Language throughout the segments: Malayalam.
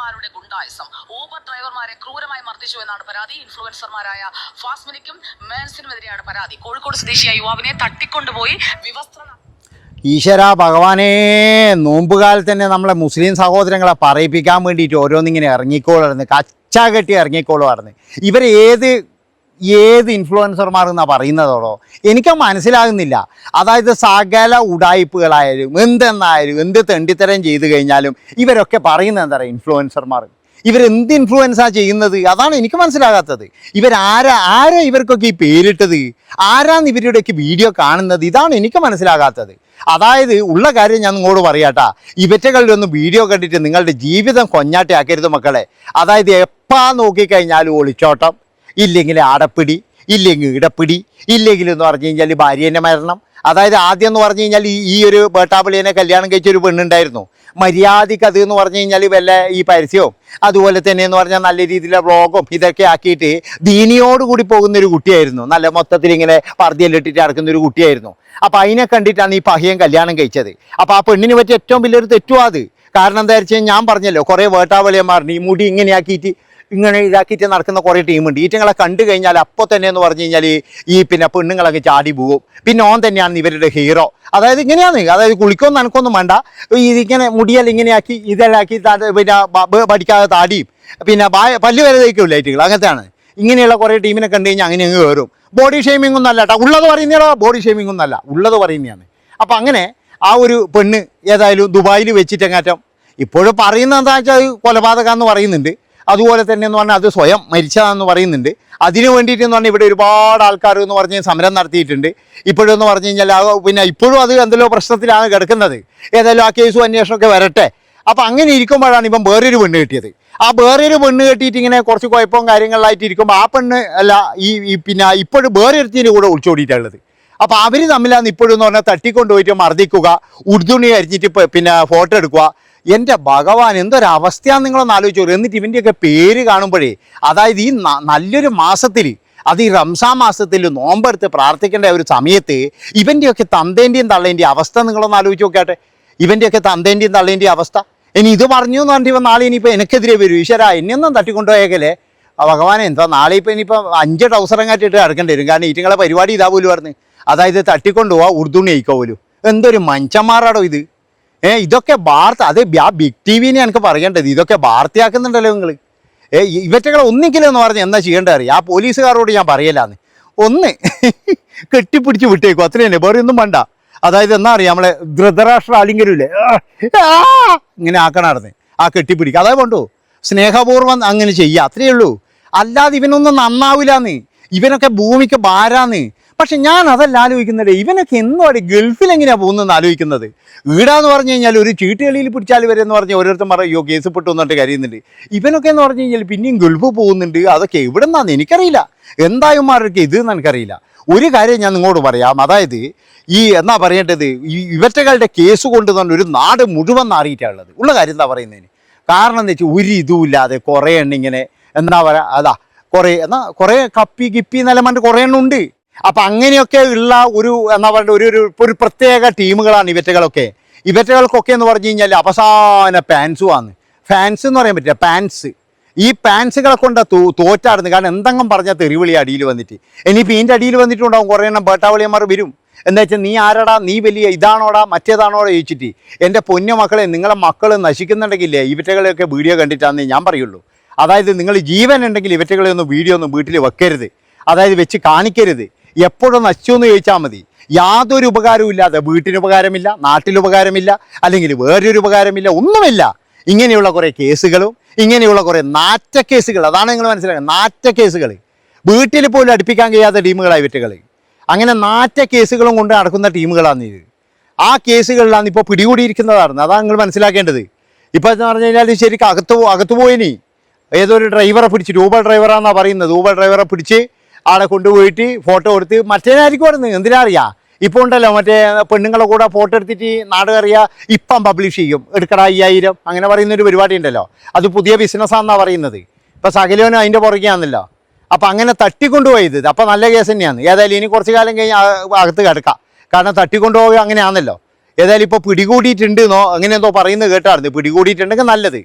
ഇൻഫ്ലുവൻസർമാരുടെ ഗുണ്ടായിസം. ഊബർ ഡ്രൈവർമാരെ ക്രൂരമായി മർദ്ദിച്ചു എന്നാണ് പരാതി. ഇൻഫ്ലുവൻസർമാരായ ഫാസ്മിനിക്കും മേൻസിനുമെതിരെയാണ് പരാതി. കോഴിക്കോട് സ്വദേശിയായ യുവാവിനെ തട്ടിക്കൊണ്ടുപോയി വിവസ്ത്ര ഈശ്വര ഭഗവാനെ, നോമ്പുകാലത്ത് തന്നെ നമ്മളെ മുസ്ലിം സഹോദരങ്ങളെ പറയിപ്പിക്കാൻ വേണ്ടിയിട്ട് ഓരോന്നിങ്ങനെ ഇറങ്ങിക്കോളായിരുന്നു, കച്ച കെട്ടി ഇറങ്ങിക്കോളുമായിരുന്നു. ഇവർ ഏത് ഇൻഫ്ലുവൻസർമാർ എന്നാണ് പറയുന്നതോടോ എനിക്ക് മനസ്സിലാകുന്നില്ല. അതായത് സകല ഉടായിപ്പുകളായാലും എന്തെന്നായാലും എന്ത് തെണ്ടിത്തരം ചെയ്തു കഴിഞ്ഞാലും ഇവരൊക്കെ പറയുന്നത് എന്താ പറയുക, ഇൻഫ്ലുവൻസർമാർ ഇവരെന്ത് ഇൻഫ്ലുവൻസാണ് ചെയ്യുന്നത്? അതാണ് എനിക്ക് മനസ്സിലാകാത്തത്. ആരാ ഇവർക്കൊക്കെ ഈ പേരിട്ടത്? ആരാന്ന് ഇവരുടെയൊക്കെ വീഡിയോ കാണുന്നത്? ഇതാണ് എനിക്ക് മനസ്സിലാകാത്തത്. അതായത് ഉള്ള കാര്യം ഞാൻ നിങ്ങളോട് പറയാട്ടാ, ഇവറ്റകളുടെ ഒന്നും വീഡിയോ കണ്ടിട്ട് നിങ്ങളുടെ ജീവിതം കൊഞ്ഞാട്ടയാക്കരുത് മക്കളെ. അതായത് എപ്പാ നോക്കിക്കഴിഞ്ഞാലും ഒളിച്ചോട്ടം, ഇല്ലെങ്കിൽ അടപ്പിടി, ഇല്ലെങ്കിൽ ഇടപ്പിടി, ഇല്ലെങ്കിൽ എന്ന് പറഞ്ഞു കഴിഞ്ഞാൽ ഭാര്യേൻ്റെ മരണം. അതായത് ആദ്യം എന്ന് പറഞ്ഞു കഴിഞ്ഞാൽ ഈ ഒരു ബേട്ടാപ്പിളിയെ കല്യാണം കഴിച്ചൊരു പെണ്ണുണ്ടായിരുന്നു. മര്യാദയ്ക്ക് അത് എന്ന് പറഞ്ഞു കഴിഞ്ഞാൽ വല്ല ഈ പരസ്യവും അതുപോലെ തന്നെ എന്ന് പറഞ്ഞാൽ നല്ല രീതിയിലുള്ള വ്ളോഗും ഇതൊക്കെ ആക്കിയിട്ട് ദീനിയോടുകൂടി പോകുന്നൊരു കുട്ടിയായിരുന്നു. നല്ല മൊത്തത്തിൽ ഇങ്ങനെ പർദ്ദയെല്ലാം ഇട്ടിട്ട് നടക്കുന്നൊരു കുട്ടിയായിരുന്നു. അപ്പോൾ അതിനെ കണ്ടിട്ടാണ് ഈ പഹിയൻ കല്യാണം കഴിച്ചത്. അപ്പോൾ ആ പെണ്ണിന് പറ്റിയ ഏറ്റവും വലിയൊരു തെറ്റും അത്. കാരണം എന്താ വെച്ചാൽ ഞാൻ പറഞ്ഞല്ലോ, കുറേ വേട്ടാവളിയന്മാർ ഈ മുടി ഇങ്ങനെ ഇതാക്കിയിട്ട് നടക്കുന്ന കുറേ ടീമുണ്ട്. ഈറ്റങ്ങളെ കണ്ടു കഴിഞ്ഞാൽ അപ്പോൾ തന്നെ എന്ന് പറഞ്ഞു കഴിഞ്ഞാൽ ഈ പിന്നെ പെണ്ണുങ്ങളൊക്കെ ചാടി പോവും. പിന്നെ ഓൻ തന്നെയാണ് ഇവരുടെ ഹീറോ. അതായത് ഇങ്ങനെയാണ്, അതായത് കുളിക്കൊന്നും നനക്കൊന്നും വേണ്ട, ഇതിങ്ങനെ മുടിയെല്ലാം ഇങ്ങനെയാക്കി ഇതെല്ലാം ആക്കി പിന്നെ പഠിക്കാതെ താടിയും പിന്നെ പല്ല് വരെ തയ്ക്കില്ല ഈറ്റുകൾ. അങ്ങനത്തെയാണ്. ഇങ്ങനെയുള്ള കുറേ ടീമിനെ കണ്ടു കഴിഞ്ഞാൽ അങ്ങനെ അങ്ങ് കയറും. ബോഡി ഷെയ്മിംഗ് ഒന്നും അല്ല കേട്ടോ, ഉള്ളത് പറയുന്നതോ ബോഡി ഷെയ്മിംഗ് ഒന്നും അല്ല, ഉള്ളത് പറയുന്നതാണ്. അപ്പം അങ്ങനെ ആ ഒരു പെണ്ണ് ഏതായാലും ദുബായിൽ വെച്ചിട്ടെങ്ങാറ്റം ഇപ്പോഴും പറയുന്നത് എന്താ വെച്ചാൽ കൊലപാതകമെന്ന് പറയുന്നുണ്ട്. അതുപോലെ തന്നെ എന്ന് പറഞ്ഞാൽ അത് സ്വയം മരിച്ചതാണെന്ന് പറയുന്നുണ്ട്. അതിനു വേണ്ടിയിട്ടെന്ന് പറഞ്ഞാൽ ഇവിടെ ഒരുപാട് ആൾക്കാർ എന്ന് പറഞ്ഞ് സമരം നടത്തിയിട്ടുണ്ട്. ഇപ്പോഴെന്ന് പറഞ്ഞു കഴിഞ്ഞാൽ പിന്നെ ഇപ്പോഴും അത് എന്തെല്ലോ പ്രശ്നത്തിലാണ് കിടക്കുന്നത്. ഏതായാലും ആ കേസും അന്വേഷണമൊക്കെ വരട്ടെ. അപ്പം അങ്ങനെ ഇരിക്കുമ്പോഴാണ് ഇപ്പം വേറൊരു പെണ്ണ് കിട്ടിയത്. ആ വേറൊരു പെണ്ണ് കെട്ടിയിട്ട് ഇങ്ങനെ കുറച്ച് കുഴപ്പവും കാര്യങ്ങളിലായിട്ട് ഇരിക്കുമ്പോൾ ആ പെണ്ണ് അല്ല പിന്നെ ഇപ്പോഴും വേറൊരുത്തിൻ്റെ കൂടെ ഒളിച്ചോടിയിട്ടുള്ളത്. അപ്പോൾ അവർ തമ്മിലാണ് ഇപ്പോഴും എന്ന് പറഞ്ഞാൽ തട്ടിക്കൊണ്ടുപോയിട്ട് മർദ്ദിക്കുക, ഉടുതുണി അരിഞ്ഞിട്ട് പിന്നെ ഫോട്ടോ എടുക്കുക. എൻ്റെ ഭഗവാൻ, എന്തൊരവസ്ഥയാണെന്ന് നിങ്ങളൊന്ന് ആലോചിച്ചു. എന്നിട്ട് ഇവൻ്റെയൊക്കെ പേര് കാണുമ്പോഴേ, അതായത് ഈ നല്ലൊരു മാസത്തിൽ, അത് ഈ റംസാൻ മാസത്തിൽ നോമ്പെടുത്ത് പ്രാർത്ഥിക്കേണ്ട ഒരു സമയത്ത് ഇവൻ്റെയൊക്കെ തന്തേൻ്റെയും തള്ളേൻ്റെയും അവസ്ഥ നിങ്ങളൊന്ന് ആലോചിച്ച് നോക്കട്ടെ. ഇവൻ്റെയൊക്കെ തന്തേൻ്റെയും തള്ളേൻ്റെയും അവസ്ഥ. ഇനി ഇത് പറഞ്ഞു എന്ന് പറഞ്ഞിട്ട് ഇപ്പം നാളെ ഇനിയിപ്പോൾ എനിക്കെതിരെ വരും. ഈശ്വര, എന്നെയൊന്നും തട്ടിക്കൊണ്ടുപോയേക്കല്ലേ ഭഗവാനെ. എന്താ നാളെ ഇപ്പം ഇനിയിപ്പോൾ 5 ട്രൗസറങ്ങാറ്റിട്ട് കിടക്കേണ്ടി വരും. കാരണം ഈറ്റുങ്ങളെ പരിപാടി ഇതാ പോലും പറഞ്ഞ്, അതായത് തട്ടിക്കൊണ്ടുപോവാ ഉറുദുണി അയക്കോ പോലും. എന്തൊരു മനുഷ്യന്മാരാടോ ഇത്. ഇതൊക്കെ വാർത്ത, അത് ബിഗ് ടി വിനെ എനിക്ക് പറയേണ്ടത്. ഇതൊക്കെ വാർത്തയാക്കുന്നുണ്ടല്ലോ നിങ്ങൾ. ഇവറ്റകളെ ഒന്നിക്കില്ല എന്ന് പറഞ്ഞാൽ എന്താ ചെയ്യേണ്ടത് അറിയാം? ആ പോലീസുകാരോട് ഞാൻ പറയലാന്ന്, ഒന്ന് കെട്ടിപ്പിടിച്ച് വിട്ടേക്കും, അത്ര തന്നെ, വേറെ ഒന്നും വേണ്ട. അതായത് എന്നാ അറിയാം, നമ്മളെ ധൃതരാഷ്ട്ര ആലിംഗനില്ലേ, ഇങ്ങനെ ആക്കണമായിരുന്നു. ആ കെട്ടിപ്പിടിക്കുക, അതായത് വേണ്ടോ, സ്നേഹപൂർവ്വം അങ്ങനെ ചെയ്യുക, അത്രയേ ഉള്ളൂ. അല്ലാതെ ഇവനൊന്നും നന്നാവില്ലാന്ന്, ഇവനൊക്കെ ഭൂമിക്ക് ഭാരാന്ന്. പക്ഷെ ഞാൻ അതല്ല ആലോചിക്കുന്നത്, ഇവനൊക്കെ എന്നോട് ഗൾഫിൽ എങ്ങനെയാണ് പോകുന്നതെന്ന് ആലോചിക്കുന്നത്. ഈടാന്ന് പറഞ്ഞു കഴിഞ്ഞാൽ ഒരു ചീട്ടുകളിയിൽ പിടിച്ചാൽ വരെന്ന് പറഞ്ഞാൽ ഓരോരുത്തർ പറയോ കേസ് പെട്ടു എന്നിട്ട് കരയുന്നുണ്ട്. ഇവനൊക്കെ എന്ന് പറഞ്ഞു കഴിഞ്ഞാൽ പിന്നെയും ഗൾഫ് പോകുന്നുണ്ട്. അതൊക്കെ എവിടെ നിന്നാന്ന് എനിക്കറിയില്ല. എന്തായന്മാരൊക്കെ ഇത് എന്ന് എനിക്കറിയില്ല. ഒരു കാര്യം ഞാൻ നിങ്ങളോട് പറയാം, അതായത് എന്നാ പറയേണ്ടത്, ഇവറ്റകളുടെ കേസ് കൊണ്ട് തന്നെ ഒരു നാട് മുഴുവൻ നാറിയിട്ടാണുള്ളത്. ഉള്ള കാര്യം എന്താ പറയുന്നതിന് കാരണം എന്ന് വെച്ചാൽ ഒരു ഇതുമില്ലാതെ കുറേ എണ്ണം ഇങ്ങനെ എന്താ പറയുക, അതാ കുറേ കപ്പി കിപ്പി നിലമണ്ട് കുറേ എണ്ണം ഉണ്ട്. അപ്പം അങ്ങനെയൊക്കെ ഉള്ള ഒരു എന്താ പറയുക ഒരു പ്രത്യേക ടീമുകളാണ് ഇവറ്റകൾക്കൊക്കെ എന്ന് പറഞ്ഞു കഴിഞ്ഞാൽ അവസാന ഫാൻസുമാണ്. ഫാൻസ് എന്ന് പറയാൻ പറ്റില്ല, പാൻസ്. ഈ പാൻസുകളെ കൊണ്ട് തോറ്റാടുന്നു. കാരണം എന്തെങ്കിലും പറഞ്ഞാൽ തെറിവിളി അടിയിൽ വന്നിട്ട്, ഇനിയിപ്പോൾ ഇതിൻ്റെ അടിയിൽ വന്നിട്ടുണ്ടാവും കുറേ എണ്ണം ബേട്ടാവളിയന്മാർ വരും. എന്താ വെച്ചാൽ നീ ആരടാ, നീ വലിയ ഇതാണോടാ മറ്റേതാണോടാ ചോദിച്ചിട്ട്. എൻ്റെ പൊന്നു മക്കളെ, നിങ്ങളെ മക്കൾ നശിക്കുന്നുണ്ടെങ്കിലേ ഇവറ്റകളെയൊക്കെ വീഡിയോ കണ്ടിട്ടാണെന്ന് ഞാൻ പറയുള്ളൂ. അതായത് നിങ്ങൾ ജീവൻ ഉണ്ടെങ്കിൽ ഇവറ്റകളെ ഒന്നും വീഡിയോ ഒന്നും വീട്ടിൽ വെക്കരുത്, അതായത് വെച്ച് കാണിക്കരുത്. എപ്പോഴും നശിച്ചു എന്ന് ചോദിച്ചാൽ മതി. യാതൊരു ഉപകാരവും ഇല്ലാതെ, വീട്ടിന് ഉപകാരമില്ല, നാട്ടിൽ ഉപകാരമില്ല, അല്ലെങ്കിൽ വേറൊരു ഉപകാരമില്ല, ഒന്നുമില്ല. ഇങ്ങനെയുള്ള കുറേ കേസുകളും ഇങ്ങനെയുള്ള കുറേ നാറ്റ കേസുകൾ, അതാണ് നിങ്ങൾ മനസ്സിലാക്കുന്നത്. നാറ്റ കേസുകൾ വീട്ടിൽ പോലും അടുപ്പിക്കാൻ കഴിയാത്ത ടീമുകളായി ഇവറ്റകൾ. അങ്ങനെ നാറ്റ കേസുകളും കൊണ്ട് നടക്കുന്ന ടീമുകളാണ് ഇത്. ആ കേസുകളിലാണ് ഇപ്പോൾ പിടികൂടിയിരിക്കുന്നതാണ്. അതാണ് നിങ്ങൾ മനസ്സിലാക്കേണ്ടത്. ഇപ്പോൾ എന്ന് പറഞ്ഞു കഴിഞ്ഞാൽ ശരിക്കും അകത്ത് പോയിനി ഏതൊരു ഡ്രൈവറെ പിടിച്ചിട്ട്, ഊബർ ഡ്രൈവറാണെന്നാണ് പറയുന്നത്. ഊബർ ഡ്രൈവറെ പിടിച്ച് ആളെ കൊണ്ടുപോയിട്ട് ഫോട്ടോ എടുത്ത് മറ്റേനായിരിക്കും വരുന്നത്. എന്തിനാ അറിയാം, ഇപ്പോൾ ഉണ്ടല്ലോ മറ്റേ പെണ്ണുങ്ങളെ കൂടെ ഫോട്ടോ എടുത്തിട്ട് നാടുകറിയാ ഇപ്പം പബ്ലിഷ് ചെയ്യും, എടുക്കട 5000 അങ്ങനെ പറയുന്നൊരു പരിപാടി ഉണ്ടല്ലോ. അത് പുതിയ ബിസിനസ്സാണെന്നാണ് പറയുന്നത്. ഇപ്പം സകലോനും അതിൻ്റെ പുറകെയാണല്ലോ. അപ്പം അങ്ങനെ തട്ടിക്കൊണ്ടുപോയത് അപ്പം നല്ല കേസ് തന്നെയാണ്. ഏതായാലും ഇനി കുറച്ച് കാലം കഴിഞ്ഞ് അകത്ത് കിടക്കാം. കാരണം തട്ടിക്കൊണ്ടുപോവുക അങ്ങനെയാണല്ലോ. ഏതായാലും ഇപ്പോൾ പിടികൂടിയിട്ടുണ്ടെന്നോ അങ്ങനെ എന്തോ പറയുന്നത് കേട്ടായിരുന്നു. പിടികൂടിയിട്ടുണ്ടെങ്കിൽ നല്ലത്.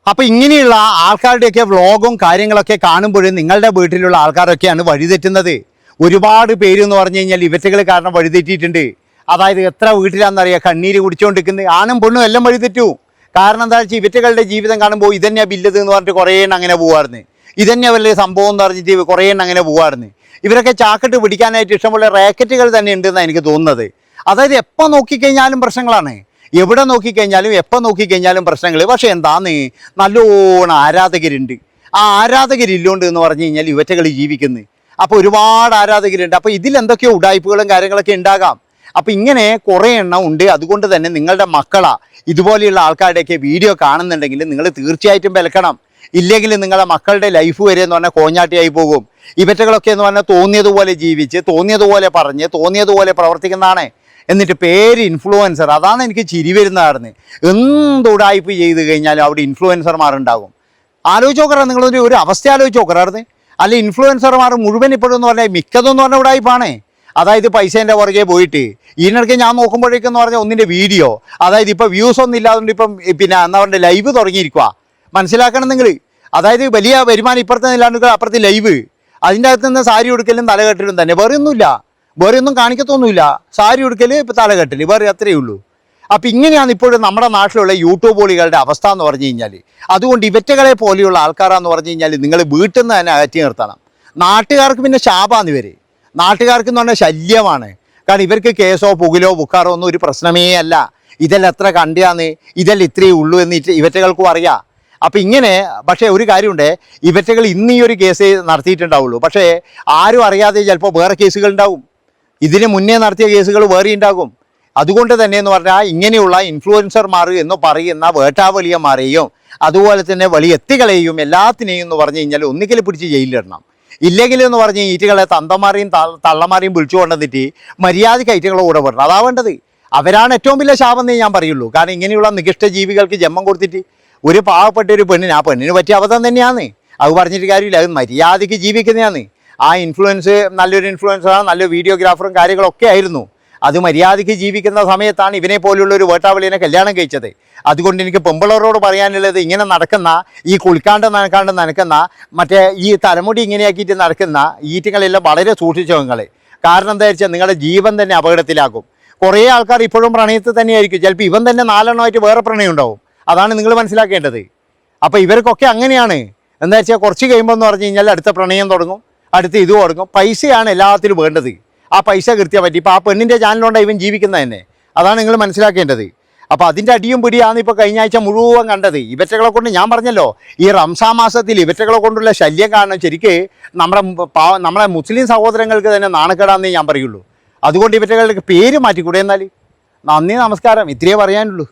അപ്പോൾ ഇങ്ങനെയുള്ള ആൾക്കാരുടെയൊക്കെ വ്ളോഗും കാര്യങ്ങളൊക്കെ കാണുമ്പോഴും നിങ്ങളുടെ വീട്ടിലുള്ള ആൾക്കാരൊക്കെയാണ് വഴിതെറ്റുന്നത്. ഒരുപാട് പേര് എന്ന് പറഞ്ഞു കഴിഞ്ഞാൽ ഇവറ്റകൾ കാരണം വഴിതെറ്റിയിട്ടുണ്ട്. അതായത് എത്ര വീട്ടിലാണെന്നറിയാം കണ്ണീര് കുടിച്ചുകൊണ്ടിരിക്കുന്നത്, ആണും പെണ്ണും എല്ലാം വഴിതെറ്റു. കാരണം എന്താ വെച്ചാൽ ഇവറ്റകളുടെ ജീവിതം കാണുമ്പോൾ ഇതന്നെയാണ് ബില്ലത് എന്ന് പറഞ്ഞിട്ട് കുറേ എണ്ണം അങ്ങനെ പോവാറുണ്ട്. ഇതന്നെ വലിയ സംഭവം എന്ന് പറഞ്ഞിട്ട് കുറേ എണ്ണം അങ്ങനെ പോവാറുണ്ട്. ഇവരൊക്കെ ചാക്കിട്ട് പിടിക്കാനായിട്ട് ഇഷ്ടംപോലെ റാക്കറ്റുകൾ തന്നെ ഉണ്ടെന്നാണ് എനിക്ക് തോന്നുന്നത്. അതായത് എപ്പോൾ നോക്കിക്കഴിഞ്ഞാലും പ്രശ്നങ്ങളാണ്, എവിടെ നോക്കിക്കഴിഞ്ഞാലും എപ്പോൾ നോക്കിക്കഴിഞ്ഞാലും പ്രശ്നങ്ങൾ. പക്ഷേ എന്താന്ന് നല്ലോണം ആരാധകരുണ്ട്. ആ ആരാധകരില്ലോണ്ട് എന്ന് പറഞ്ഞു കഴിഞ്ഞാൽ ഇവറ്റകൾ ജീവിക്കുന്നത്. അപ്പോൾ ഒരുപാട് ആരാധകരുണ്ട്. അപ്പോൾ ഇതിലെന്തൊക്കെയോ ഉടായ്പകളും കാര്യങ്ങളൊക്കെ ഉണ്ടാകാം. അപ്പോൾ ഇങ്ങനെ കുറേ എണ്ണം ഉണ്ട്. അതുകൊണ്ട് തന്നെ നിങ്ങളുടെ മക്കളാ ഇതുപോലെയുള്ള ആൾക്കാരുടെയൊക്കെ വീഡിയോ കാണുന്നുണ്ടെങ്കിൽ നിങ്ങൾ തീർച്ചയായിട്ടും വിലക്കണം. ഇല്ലെങ്കിൽ നിങ്ങളുടെ മക്കളുടെ ലൈഫ് വരെ എന്ന് പറഞ്ഞാൽ കോഞ്ഞാട്ടിയായി പോകും. ഇവറ്റകളൊക്കെ എന്ന് പറഞ്ഞാൽ തോന്നിയതുപോലെ ജീവിച്ച് തോന്നിയതുപോലെ പറഞ്ഞ് തോന്നിയതുപോലെ പ്രവർത്തിക്കുന്നതാണ്. എന്നിട്ട് പേര് ഇൻഫ്ലുവൻസർ. അതാണ് എനിക്ക് ചിരി വരുന്നതായിരുന്നു. എന്തുടായ്പ ചെയ്ത് കഴിഞ്ഞാലും അവിടെ ഇൻഫ്ലുവൻസർമാരുണ്ടാകും. ആലോചിച്ച് നോക്കറ, നിങ്ങളൊരു അവസ്ഥ ആലോചിച്ച് നോക്കറായിരുന്നു. അല്ലെ ഇൻഫ്ലുവൻസർമാർ മുഴുവൻ ഇപ്പോഴെന്ന് പറഞ്ഞാൽ മിക്കതെന്ന് പറഞ്ഞാൽ ഉടായ്പാണ്. അതായത് പൈസേൻ്റെ പുറകെ പോയിട്ട് ഇതിനിടയ്ക്ക് ഞാൻ നോക്കുമ്പോഴേക്കെന്ന് പറഞ്ഞാൽ ഒന്നിൻ്റെ വീഡിയോ, അതായത് ഇപ്പോൾ വ്യൂസ് ഒന്നും ഇല്ലാതുകൊണ്ട് ഇപ്പം പിന്നെ എന്താ പറയുക ലൈവ് തുടങ്ങിയിരിക്കുക. മനസ്സിലാക്കണം നിങ്ങൾ. അതായത് വലിയ വരുമാനം ഇപ്പുറത്ത് നില്ലാണ്ട് അപ്പുറത്ത് ലൈവ്, അതിൻ്റെ അകത്ത് നിന്ന് സാരി ഉടുക്കലും തലകെട്ടലും തന്നെ, വേറെ ഒന്നുമില്ല, വേറെ ഒന്നും കാണിക്കത്തൊന്നുമില്ല. സാരി ഉടുക്കൽ ഇപ്പം തലകെട്ടൽ, വേറെ അത്രയേ ഉള്ളൂ. അപ്പം ഇങ്ങനെയാണ് ഇപ്പോഴും നമ്മുടെ നാട്ടിലുള്ള യൂട്യൂബുകളുടെ അവസ്ഥ എന്ന് പറഞ്ഞു കഴിഞ്ഞാൽ. അതുകൊണ്ട് ഇവറ്റകളെ പോലെയുള്ള ആൾക്കാരാന്ന് പറഞ്ഞു കഴിഞ്ഞാൽ നിങ്ങൾ വീട്ടിൽ നിന്ന് തന്നെ അകറ്റി നിർത്തണം. നാട്ടുകാർക്ക് പിന്നെ ശാപാന്ന് ഇവർ, നാട്ടുകാർക്ക് എന്ന് പറഞ്ഞാൽ ശല്യമാണ്. കാരണം ഇവർക്ക് കേസോ പുകിലോ ബുക്കാറോ ഒന്നും ഒരു പ്രശ്നമേ അല്ല. ഇതെല്ലാം എത്ര കണ്ടിയാന്ന്, ഇതെല്ലാം ഇത്രയേ ഉള്ളൂ എന്ന് ഇവറ്റകൾക്കും അറിയാം. അപ്പം ഇങ്ങനെ, പക്ഷേ ഒരു കാര്യമുണ്ട്, ഇവറ്റകൾ ഇന്ന് ഈ ഒരു കേസ് നടത്തിയിട്ടുണ്ടാവുള്ളൂ. പക്ഷേ ആരും അറിയാതെ ചിലപ്പോൾ വേറെ കേസുകൾ ഉണ്ടാവും. ഇതിന് മുന്നേ നടത്തിയ കേസുകൾ വേറെ ഉണ്ടാകും. അതുകൊണ്ട് തന്നെ എന്ന് പറഞ്ഞാൽ ഇങ്ങനെയുള്ള ഇൻഫ്ലുവൻസർമാർ എന്ന് പറയുന്ന വേട്ടാവലിയന്മാരെയും അതുപോലെ തന്നെ വലിയ എത്തികളെയും എല്ലാത്തിനെയും എന്ന് പറഞ്ഞു കഴിഞ്ഞാൽ ഒന്നുകിൽ പിടിച്ച് ജയിലിലിടണം. ഇല്ലെങ്കിൽ എന്ന് പറഞ്ഞ് ഈറ്റുകളെ തന്തമാരെയും തള്ളമാരെയും വിളിച്ചു കൊണ്ടുവന്നിട്ട് മര്യാദയ്ക്ക് ഐറ്റുകളെ കൂടെ വിടണം. അതാ വേണ്ടത്. അവരാണ് ഏറ്റവും വലിയ ശാപം എന്നേ ഞാൻ പറയുള്ളൂ. കാരണം ഇങ്ങനെയുള്ള നികൃഷ്ട ജീവികൾക്ക് ജന്മം കൊടുത്തിട്ട് ഒരു പാവപ്പെട്ട ഒരു പെണ്ണിന്, ആ പെണ്ണിന് പറ്റിയ അബദ്ധം തന്നെയാണ്. അത് പറഞ്ഞിട്ട് കാര്യമില്ല, അത് മര്യാദയ്ക്ക് ജീവിക്കുന്നതാണ്. ആ ഇൻഫ്ലുവൻസ് നല്ലൊരു ഇൻഫ്ലുവൻസറാണ്, നല്ലൊരു വീഡിയോഗ്രാഫറും കാര്യങ്ങളൊക്കെ ആയിരുന്നു. അത് മര്യാദയ്ക്ക് ജീവിക്കുന്ന സമയത്താണ് ഇവനെ പോലുള്ള ഒരു വേട്ടാവളിയെ കല്യാണം കഴിച്ചത്. അതുകൊണ്ട് എനിക്ക് പെമ്പിളരോട് പറയാനുള്ളത്, ഇങ്ങനെ നടക്കുന്ന ഈ കുളിക്കാണ്ട് നടക്കുന്ന മറ്റേ ഈ തലമുടി ഇങ്ങനെയാക്കിയിട്ട് നടക്കുന്ന ഈറ്റുകളെല്ലാം വളരെ സൂക്ഷിച്ചു നിങ്ങൾ. കാരണം എന്താ വെച്ചാൽ നിങ്ങളുടെ ജീവൻ തന്നെ അപകടത്തിലാക്കും. കുറേ ആൾക്കാർ ഇപ്പോഴും പ്രണയത്തിൽ തന്നെയായിരിക്കും. ചിലപ്പോൾ ഇവൻ തന്നെ 4 എണ്ണമായിട്ട് വേറെ പ്രണയം ഉണ്ടാവും. അതാണ് നിങ്ങൾ മനസ്സിലാക്കേണ്ടത്. അപ്പോൾ ഇവർക്കൊക്കെ അങ്ങനെയാണ്. എന്താ വെച്ചാൽ കുറച്ച് കഴിയുമ്പോൾ എന്ന് പറഞ്ഞു കഴിഞ്ഞാൽ അടുത്ത പ്രണയം തുടങ്ങും, അടുത്ത് ഇത് തുടങ്ങും. പൈസയാണ് എല്ലാത്തിലും വേണ്ടത്. ആ പൈസ കൃത്യമായി പറ്റി. ഇപ്പോൾ ആ പെണ്ണിൻ്റെ ചാനലുകൊണ്ടാണ് ഇവൻ ജീവിക്കുന്നത് തന്നെ. അതാണ് നിങ്ങൾ മനസ്സിലാക്കേണ്ടത്. അപ്പോൾ അതിൻ്റെ അടിയും പിടിയാണ് ഇപ്പോൾ കഴിഞ്ഞ ആഴ്ച മുഴുവൻ കണ്ടത്. ഇവറ്റകളെ കൊണ്ട് ഞാൻ പറഞ്ഞല്ലോ, ഈ റംസാൻ മാസത്തിൽ ഇവറ്റകളെ കൊണ്ടുള്ള ശല്യം കാരണം ശരിക്ക് നമ്മളെ മുസ്ലിം സഹോദരങ്ങൾക്ക് തന്നെ നാണക്കേടാന്നേ ഞാൻ പറയുള്ളൂ. അതുകൊണ്ട് ഇവറ്റകളുടെ പേര് മാറ്റിക്കൂടെ എന്നാൽ. നന്ദി, നമസ്കാരം, ഇത്രയേ പറയാനുള്ളൂ.